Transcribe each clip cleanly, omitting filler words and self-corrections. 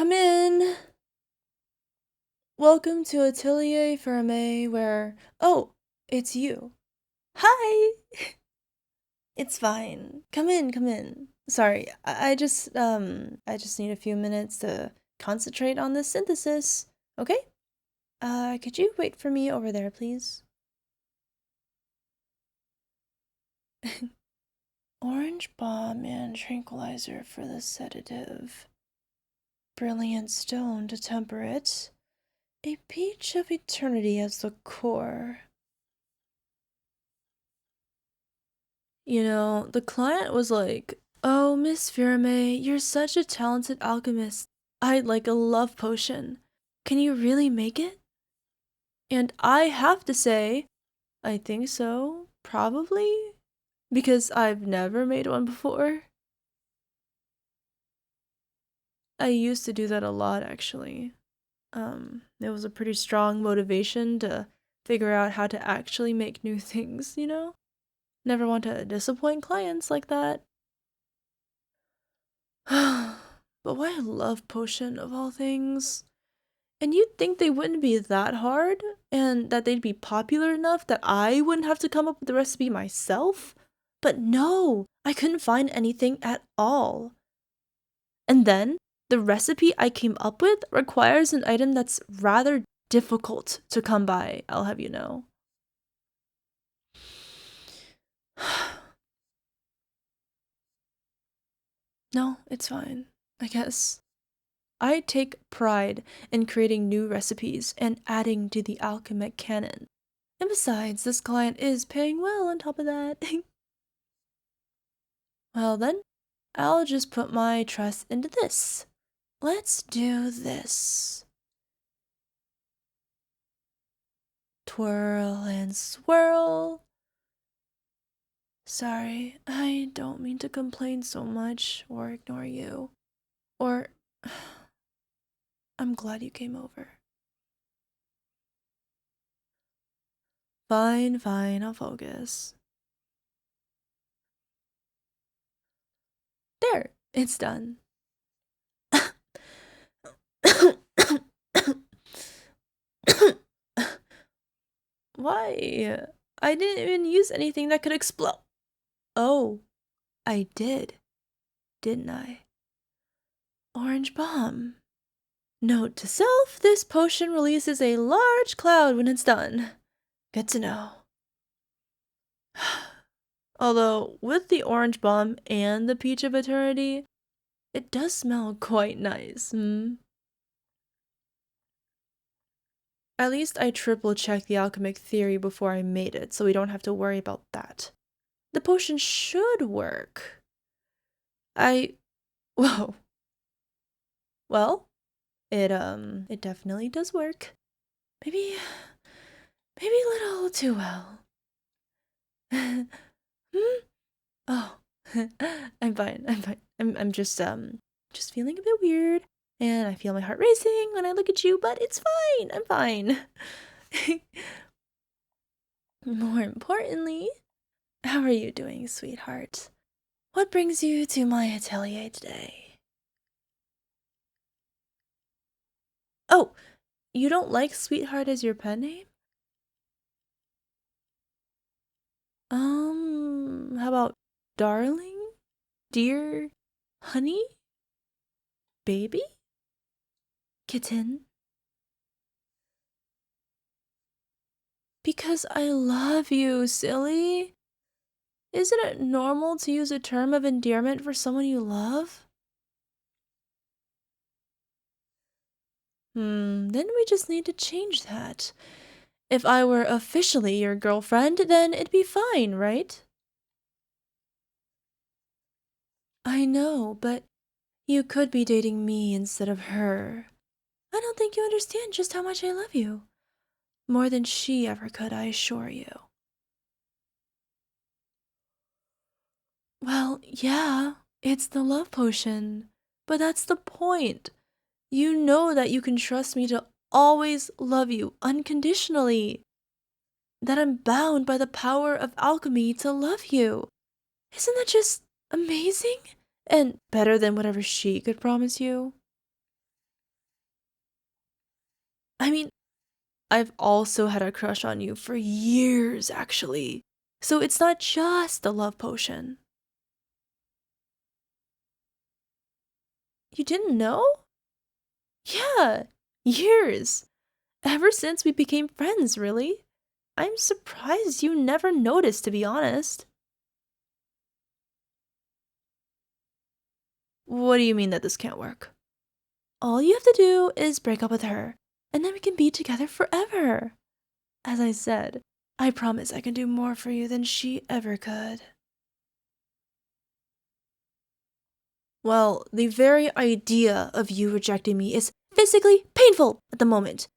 Come in. Welcome to Atelier F4M where... Oh, it's you. Hi! It's fine. Come in, come in. Sorry, I just need a few minutes to concentrate on this synthesis. Okay? Could you wait for me over there, please? Orange bomb and tranquilizer for the sedative. Brilliant stone to temper it. A peach of eternity as the core. You know, the client was like, "Oh, Miss Firame, you're such a talented alchemist. I'd like a love potion. Can you really make it?" And I have to say, I think so, probably, because I've never made one before. I used to do that a lot, actually. It was a pretty strong motivation to figure out how to actually make new things, you know? Never want to disappoint clients like that. But why a love potion of all things? And you'd think they wouldn't be that hard, and that they'd be popular enough that I wouldn't have to come up with the recipe myself? But no, I couldn't find anything at all. And then, the recipe I came up with requires an item that's rather difficult to come by, I'll have you know. No, it's fine, I guess. I take pride in creating new recipes and adding to the alchemic canon. And besides, this client is paying well on top of that. Well then, I'll just put my trust into this. Let's do this. Twirl and swirl. Sorry, I don't mean to complain so much or ignore you. Or... I'm glad you came over. Fine, I'll focus. There, it's done. Why? I didn't even use anything that could explode. Oh, I did, didn't I? Orange bomb. Note to self, this potion releases a large cloud when it's done. Good to know. Although, with the orange bomb and the peach of eternity, it does smell quite nice, At least I triple-checked the alchemic theory before I made it, so we don't have to worry about that. The potion should work. Whoa. Well, it definitely does work. Maybe a little too well. Oh, I'm fine. I'm just feeling a bit weird, and I feel my heart racing when I look at you, but it's fine. I'm fine. More importantly, how are you doing, sweetheart? What brings you to my atelier today? Oh, you don't like sweetheart as your pen name? How about darling? Dear? Honey? Baby? Kitten? Because I love you, silly. Isn't it normal to use a term of endearment for someone you love? Then we just need to change that. If I were officially your girlfriend, then it'd be fine, right? I know, but you could be dating me instead of her. I don't think you understand just how much I love you. More than she ever could, I assure you. Well, yeah, it's the love potion. But that's the point. You know that you can trust me to always love you unconditionally. That I'm bound by the power of alchemy to love you. Isn't that just amazing? And better than whatever she could promise you? I mean, I've also had a crush on you for years, actually. So it's not just the love potion. You didn't know? Yeah, years. Ever since we became friends, really. I'm surprised you never noticed, to be honest. What do you mean that this can't work? All you have to do is break up with her, and then we can be together forever. As I said, I promise I can do more for you than she ever could. Well, the very idea of you rejecting me is physically painful at the moment.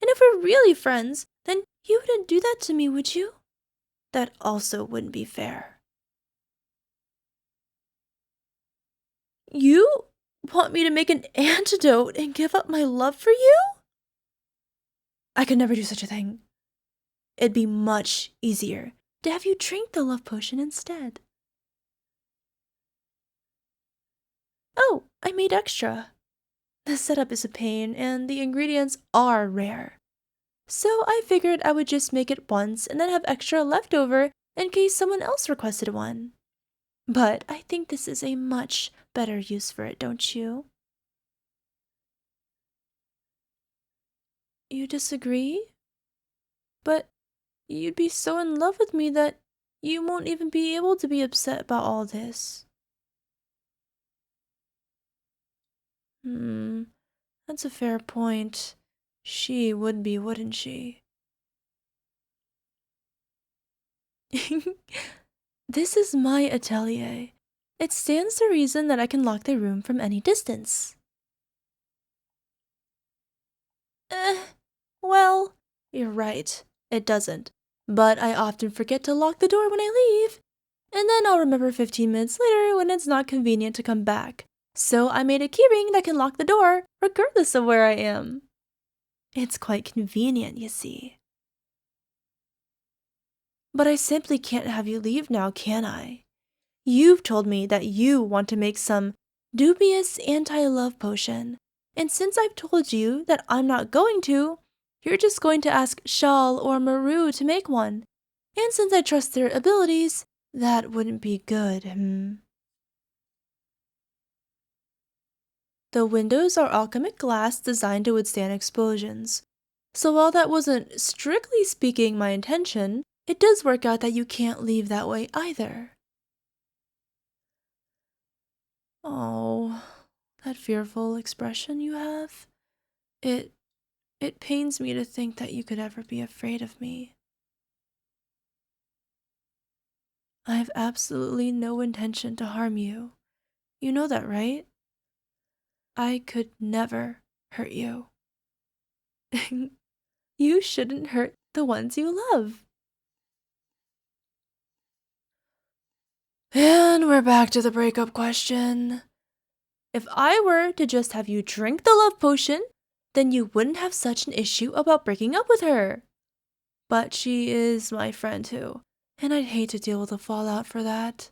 And if we're really friends, then you wouldn't do that to me, would you? That also wouldn't be fair. You want me to make an antidote and give up my love for you? I could never do such a thing. It'd be much easier to have you drink the love potion instead. Oh, I made extra. The setup is a pain, and the ingredients are rare. So I figured I would just make it once and then have extra left over in case someone else requested one. But I think this is a much better use for it, don't you? You disagree? But you'd be so in love with me that you won't even be able to be upset about all this. That's a fair point. She would be, wouldn't she? This is my atelier. It stands to reason that I can lock the room from any distance. Eh, well, you're right. It doesn't. But I often forget to lock the door when I leave. And then I'll remember 15 minutes later when it's not convenient to come back. So I made a keyring that can lock the door, regardless of where I am. It's quite convenient, you see. But I simply can't have you leave now, can I? You've told me that you want to make some dubious anti-love potion. And since I've told you that I'm not going to, you're just going to ask Shal or Maru to make one. And since I trust their abilities, that wouldn't be good, The windows are alchemic glass designed to withstand explosions. So while that wasn't strictly speaking my intention, it does work out that you can't leave that way either. Oh, that fearful expression you have. It pains me to think that you could ever be afraid of me. I have absolutely no intention to harm you. You know that, right? I could never hurt you. You shouldn't hurt the ones you love. And we're back to the breakup question. If I were to just have you drink the love potion, then you wouldn't have such an issue about breaking up with her. But she is my friend too, and I'd hate to deal with the fallout for that.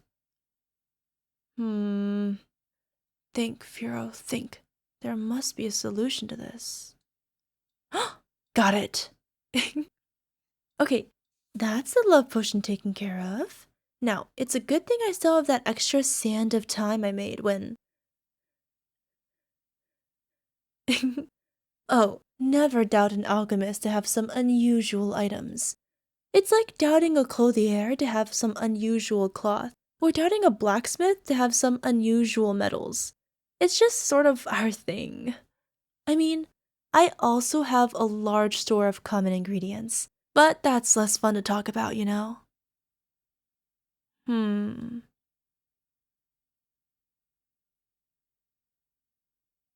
Think, Furo, think. There must be a solution to this. Got it! Okay, that's the love potion taken care of. Now, it's a good thing I still have that extra sand of time I made when... Oh, never doubt an alchemist to have some unusual items. It's like doubting a clothier to have some unusual cloth, or doubting a blacksmith to have some unusual metals. It's just sort of our thing. I mean, I also have a large store of common ingredients, but that's less fun to talk about, you know?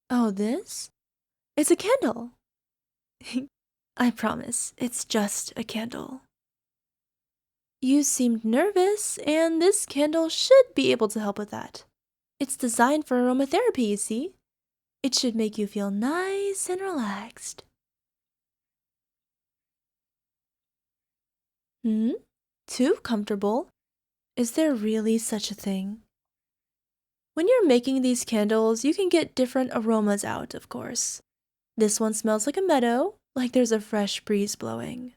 Oh, this? It's a candle. I promise, it's just a candle. You seemed nervous, and this candle should be able to help with that. It's designed for aromatherapy, you see. It should make you feel nice and relaxed. Too comfortable? Is there really such a thing? When you're making these candles, you can get different aromas out, of course. This one smells like a meadow, like there's a fresh breeze blowing.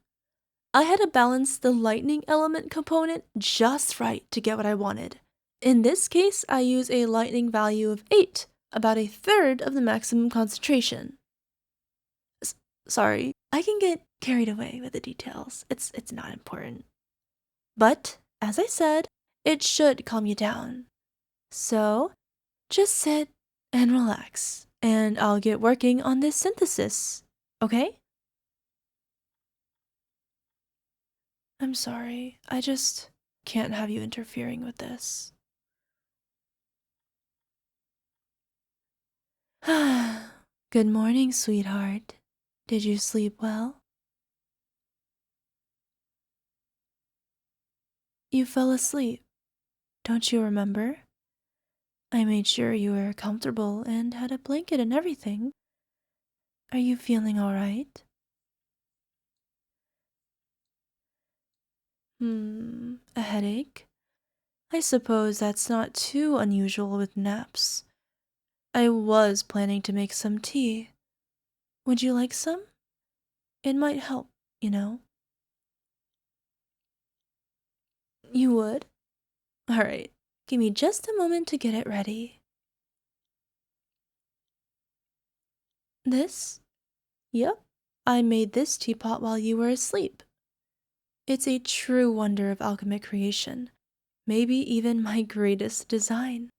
I had to balance the lightning element component just right to get what I wanted. In this case, I use a lightning value of 8, about a third of the maximum concentration. Sorry, I can get carried away with the details. It's not important. But, as I said, it should calm you down. So, just sit and relax, and I'll get working on this synthesis, okay? I'm sorry, I just can't have you interfering with this. Good morning, sweetheart. Did you sleep well? You fell asleep, don't you remember? I made sure you were comfortable and had a blanket and everything. Are you feeling all right? A headache? I suppose that's not too unusual with naps. I was planning to make some tea. Would you like some? It might help, you know. You would? Alright, give me just a moment to get it ready. This? Yep, I made this teapot while you were asleep. It's a true wonder of alchemic creation, maybe even my greatest design.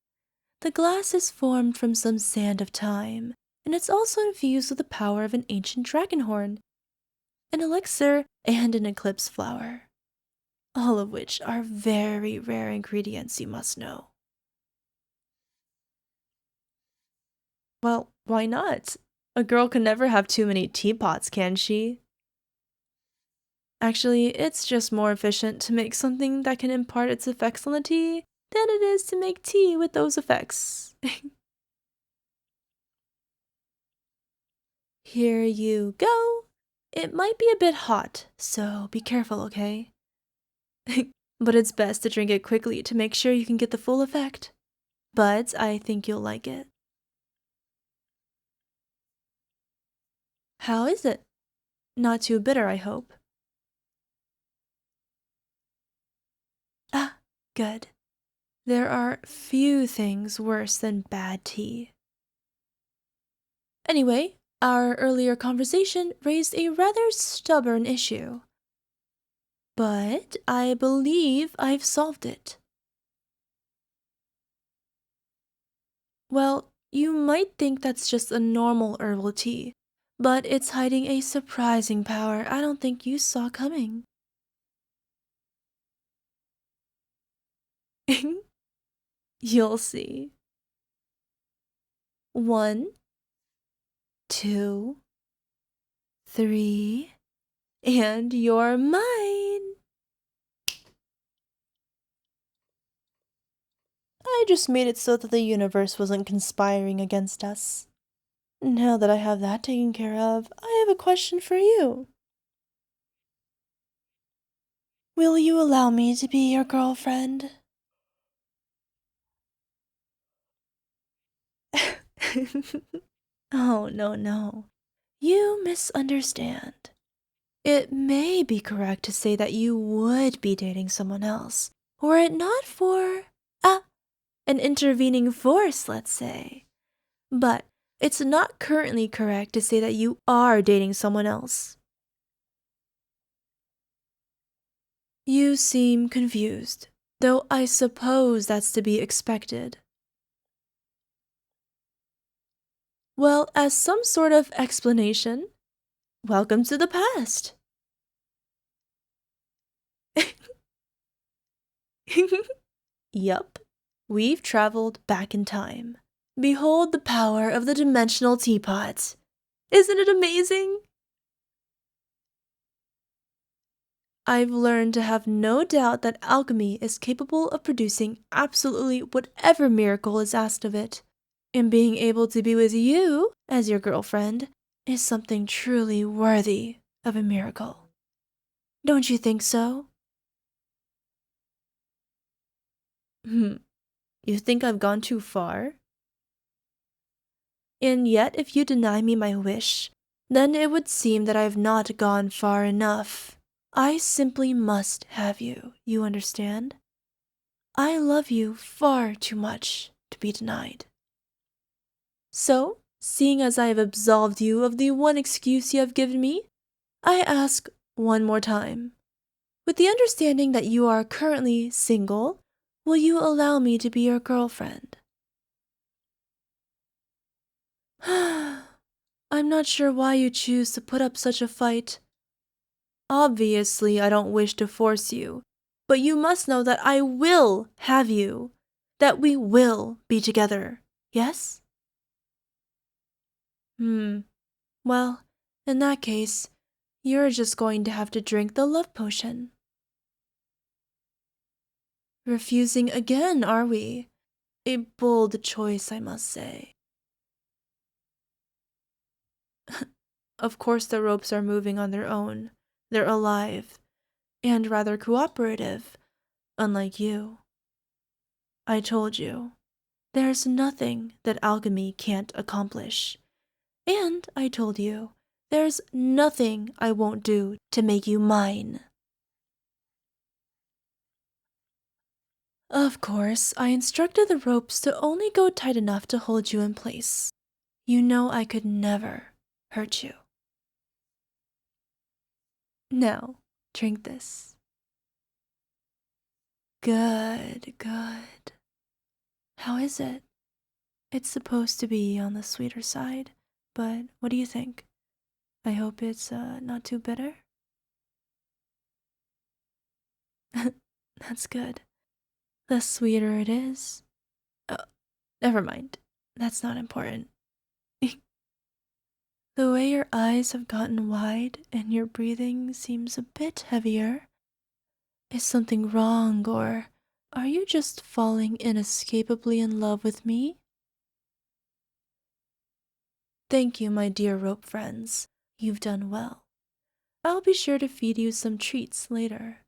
The glass is formed from some sand of time, and it's also infused with the power of an ancient dragon horn, an elixir, and an eclipse flower. All of which are very rare ingredients, you must know. Well, why not? A girl can never have too many teapots, can she? Actually, it's just more efficient to make something that can impart its effects on the tea than it is to make tea with those effects. Here you go. It might be a bit hot, so be careful, okay? But it's best to drink it quickly to make sure you can get the full effect. But I think you'll like it. How is it? Not too bitter, I hope. Ah, good. There are few things worse than bad tea. Anyway, our earlier conversation raised a rather stubborn issue. But I believe I've solved it. Well, you might think that's just a normal herbal tea, but it's hiding a surprising power I don't think you saw coming. You'll see. 1, 2, 3, and you're mine! I just made it so that the universe wasn't conspiring against us. Now that I have that taken care of, I have a question for you. Will you allow me to be your girlfriend? Oh, no, no. You misunderstand. It may be correct to say that you would be dating someone else, were it not for, an intervening force, let's say. But it's not currently correct to say that you are dating someone else. You seem confused, though I suppose that's to be expected. Well, as some sort of explanation, welcome to the past. Yup, we've traveled back in time. Behold the power of the dimensional teapot. Isn't it amazing? I've learned to have no doubt that alchemy is capable of producing absolutely whatever miracle is asked of it. And being able to be with you as your girlfriend is something truly worthy of a miracle. Don't you think so? You think I've gone too far? And yet, if you deny me my wish, then it would seem that I have not gone far enough. I simply must have you, you understand? I love you far too much to be denied. So, seeing as I have absolved you of the one excuse you have given me, I ask one more time. With the understanding that you are currently single, will you allow me to be your girlfriend? I'm not sure why you choose to put up such a fight. Obviously, I don't wish to force you, but you must know that I will have you, that we will be together, yes? Well, in that case, you're just going to have to drink the love potion. Refusing again, are we? A bold choice, I must say. Of course, the ropes are moving on their own. They're alive, and rather cooperative, unlike you. I told you, there's nothing that alchemy can't accomplish. And I told you, there's nothing I won't do to make you mine. Of course, I instructed the ropes to only go tight enough to hold you in place. You know I could never hurt you. Now, drink this. Good, good. How is it? It's supposed to be on the sweeter side, but what do you think? I hope it's not too bitter? That's good. The sweeter it is. Oh, never mind. That's not important. The way your eyes have gotten wide and your breathing seems a bit heavier. Is something wrong, or are you just falling inescapably in love with me? Thank you, my dear rope friends. You've done well. I'll be sure to feed you some treats later.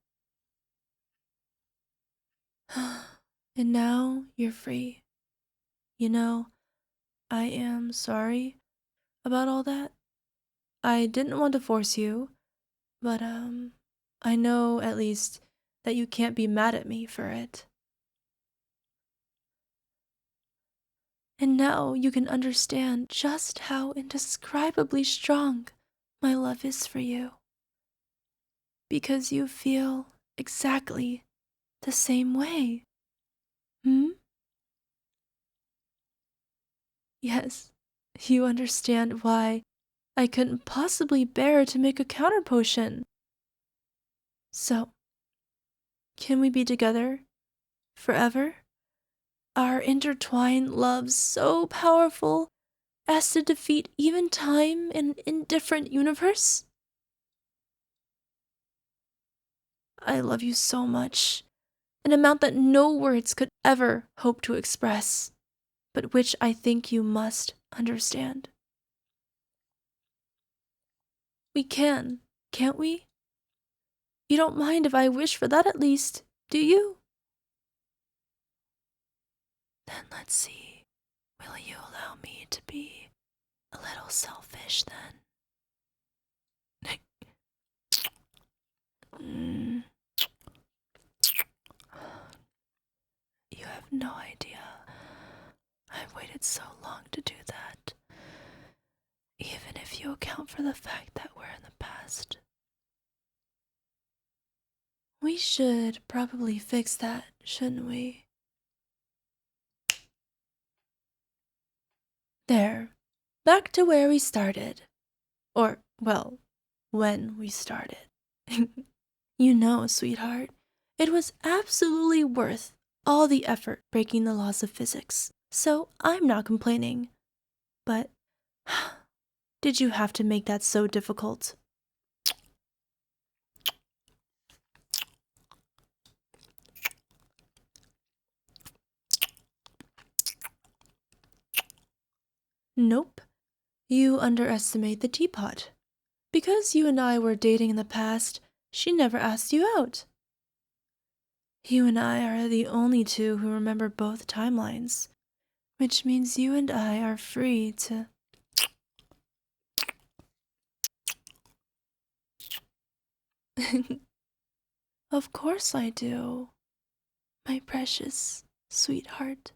And now you're free. You know, I am sorry about all that. I didn't want to force you, but I know at least that you can't be mad at me for it. And now you can understand just how indescribably strong my love is for you. Because you feel exactly the same way. Yes, you understand why I couldn't possibly bear to make a counter potion. So, can we be together forever? Our intertwined love so powerful as to defeat even time in an indifferent universe? I love you so much, an amount that no words could ever hope to express, but which I think you must understand. We can, can't we? You don't mind if I wish for that at least, do you? Then let's see. Will you allow me to be a little selfish then? You have no idea. I've waited so long to do that. Even if you account for the fact that we're in the past. We should probably fix that, shouldn't we? There. Back to where we started. Or, well, when we started. You know, sweetheart, it was absolutely worth all the effort breaking the laws of physics, so I'm not complaining. But did you have to make that so difficult? Nope. You underestimate the teapot. Because you and I were dating in the past, she never asked you out. You and I are the only two who remember both timelines, which means you and I are free to... Of course I do. My precious sweetheart.